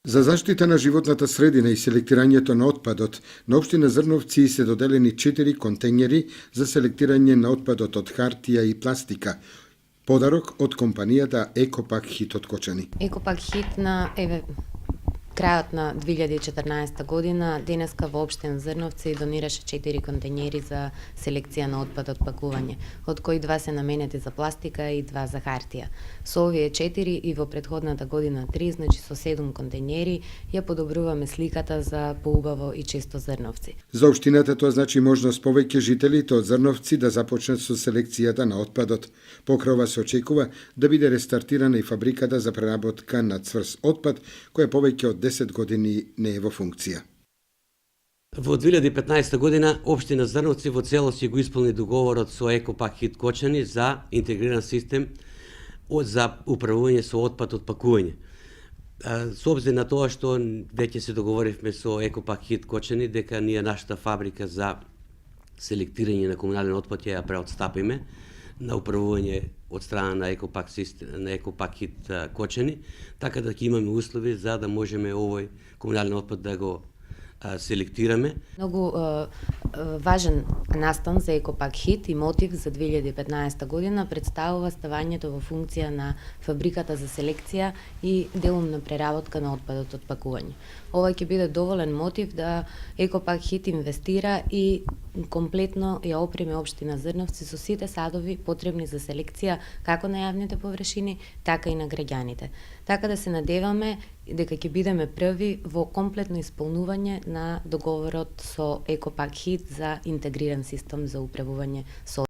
За заштита на животната средина и селектирањето на отпадот, на општина Зрновци се доделени 4 контејнери за селектирање на отпадот од хартија и пластика. Подарок од компанијата Екопак Хит од Кочани. Екопак Хит на крајот на 2014 година, денеска во општина Зрновци донираше 4 контејнери за селекција на отпад од пакување, од кои 2 се наменети за пластика и 2 за хартија. Со овие 4 и во претходната година 3, значи со 7 контејнери, ја подобруваме сликата за поубаво и чисто Зрновци. За општината тоа значи можност повеќе жителите од Зрновци да започнат со селекцијата на отпадот. Покрај ова се очекува да биде рестартирана и фабриката за преработка на цврст отпад, која повеќе од 10 години не е во функција. Во 2015 година општина Зрновци во целост го исполни договорот со Екопак Хит Кочани за интегриран систем за управување со отпад од пакување. Со обзир на тоа што веќе се договоривме со Екопак Хит Кочани дека ние нашата фабрика за селектирање на комунален отпад ја преотстапиме на управување од страна на Екопак Хит Кочани, така да ќе имаме услови за да можеме овој комунален отпад да го селектираме. Многу важен настан за Екопак Хит и мотив за 2015 година представува ставањето во функција на фабриката за селекција и делумна преработка на отпадот од пакување. Ова ќе биде доволен мотив да Екопак Хит инвестира и комплетно ја опреме општина Зрновци со сите садови потребни за селекција како на јавните површини, така и на граѓаните. Така да се надеваме дека ќе бидеме први во комплетно исполнување на договорот со Екопак Хит за интегриран систем за управување со